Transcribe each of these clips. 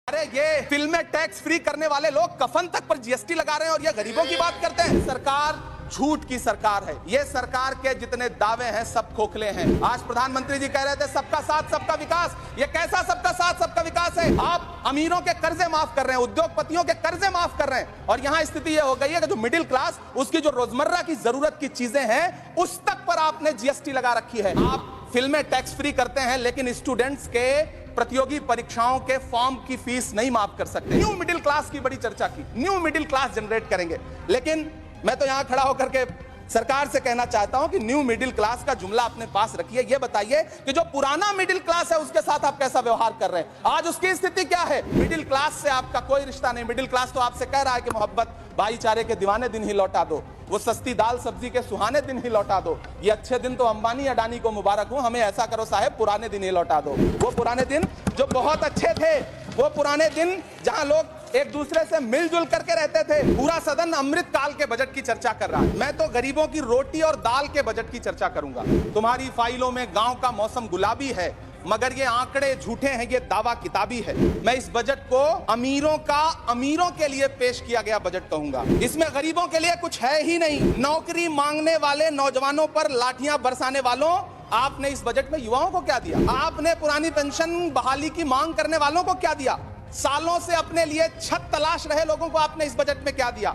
अरे ये फिल्में टैक्स फ्री करने वाले लोग कफन तक पर जीएसटी लगा रहे हैं और ये गरीबों की बात करते हैं। सरकार झूठ की सरकार है। ये सरकार के जितने दावे हैं सब खोखले हैं। आज प्रधानमंत्री जी कह रहे थे सबका साथ सबका विकास। ये कैसा सबका साथ सबका विकास है? आप अमीरों के कर्जे माफ कर रहे हैं, उद्योगपतियों के कर्जे माफ कर रहे हैं और यहाँ स्थिति ये हो गई है कि जो मिडिल क्लास, उसकी जो रोजमर्रा की जरूरत की चीजें हैं उस तक पर आपने जीएसटी लगा रखी है। आप फिल्में टैक्स फ्री करते हैं लेकिन स्टूडेंट्स के प्रतियोगी परीक्षाओं के फॉर्म की फीस नहीं माफ कर सकते। न्यू मिडिल क्लास की बड़ी चर्चा की, न्यू मिडिल क्लास जनरेट करेंगे, लेकिन मैं तो यहां खड़ा होकर के सरकार से कहना चाहता हूं कि न्यू मिडिल क्लास का जुमला अपने पास रखिए। यह बताइए कि जो पुराना मिडिल क्लास है उसके साथ आप कैसा व्यवहार कर रहे हैं। आज उसकी स्थिति क्या है? मिडिल क्लास से आपका कोई रिश्ता नहीं। मिडिल क्लास तो आपसे कह रहा है कि मोहब्बत भाईचारे के दीवाने दिन ही लौटा दो, वो सस्ती दाल सब्जी के सुहाने दिन ही लौटा दो। ये अच्छे दिन तो अंबानी अडानी को मुबारक हो, हमें ऐसा करो साहब पुराने दिन ही लौटा दो। वो पुराने दिन जो बहुत अच्छे थे, वो पुराने दिन जहां लोग एक दूसरे से मिलजुल करके रहते थे। पूरा सदन अमृत काल के बजट की चर्चा कर रहा है। मैं तो गरीबों की रोटी और दाल के बजट की चर्चा करूंगा। तुम्हारी फाइलों में गांव का मौसम गुलाबी है, मगर ये आंकड़े झूठे हैं, ये दावा किताबी है। मैं इस बजट को अमीरों के लिए पेश किया गया बजट कहूंगा। इसमें गरीबों के लिए कुछ है ही नहीं। नौकरी मांगने वाले नौजवानों पर लाठियां बरसाने वालों, आपने इस बजट में युवाओं को क्या दिया? आपने पुरानी पेंशन बहाली की मांग करने वालों को क्या दिया? सालों से अपने लिए छत तलाश रहे लोगों को आपने इस बजट में क्या दिया?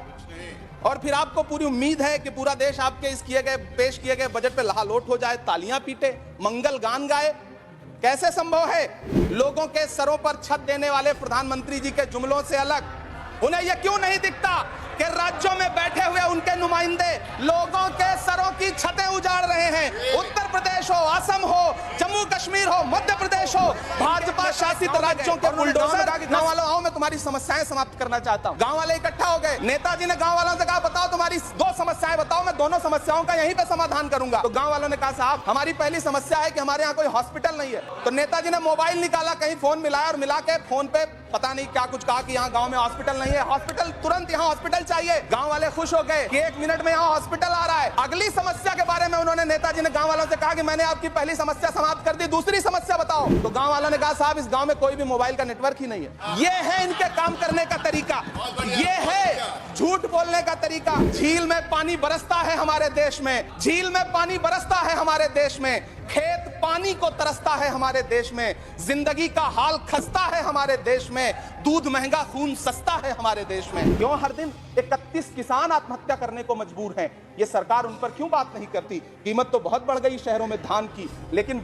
और फिर आपको पूरी उम्मीद है कि पूरा देश आपके इस पेश किए गए बजट पे लहालोट हो जाए, तालियां पीटे, मंगल गान गाए। कैसे संभव है? लोगों के सरों पर छत देने वाले प्रधानमंत्री जी के जुमलों से अलग उन्हें यह क्यों नहीं दिखता कि राज्यों में बैठे हुए उनके नुमाइंदे लोगों के सरों की छतें उजाड़ रहे हैं? उत्तर प्रदेश हो, असम हो, जम्मू कश्मीर हो, मध्य प्रदेश हो, भाजपा शासित राज्यों के बुलडोजर। गांव वालों आओ, मैं तुम्हारी समस्याएं समाप्त करना चाहता हूं। गांव वाले इकट्ठा हो गए, नेताजी ने गांव वालों से कहा बताओ तुम्हारी दो समस्याएं बताओ, मैं दोनों समस्याओं का यहीं पे समाधान करूंगा। तो गांव वालों ने कहा साहब हमारी पहली समस्या है कि हमारे यहाँ कोई हॉस्पिटल नहीं है। तो नेताजी ने मोबाइल निकाला, कहीं फोन मिलाया और मिला के फोन पे पता नहीं क्या कुछ कहा कि यहाँ गांव में हॉस्पिटल नहीं है, हॉस्पिटल तुरंत यहाँ हॉस्पिटल चाहिए। गांव वाले खुश हो गए कि 1 मिनट में यहाँ हॉस्पिटल आ रहा है। अगली समस्या के बारे में उन्होंने नेताजी ने गांव वालों से कहा कि मैंने आपकी पहली समस्या समाप्त कर दी, दूसरी समस्या बताओ। तो गांव वालों ने कहा साहब इस गांव में कोई भी मोबाइल का नेटवर्क ही नहीं है। ये है इनके काम करने का तरीका, ये है झूठ बोलने का तरीका। झील में पानी बरसता है हमारे देश में, झील में पानी बरसता है हमारे देश में, खेत पानी को तरसता है हमारे देश में, जिंदगी का हाल खस्ता है हमारे देश में, दूध महंगा खून सस्ता है हमारे देश में। क्यों हर दिन 31 किसान आत्महत्या करने को मजबूर हैं? ये सरकार उन पर क्यों बात नहीं करती? कीमत तो बहुत बढ़ गई शहरों में धान की, लेकिन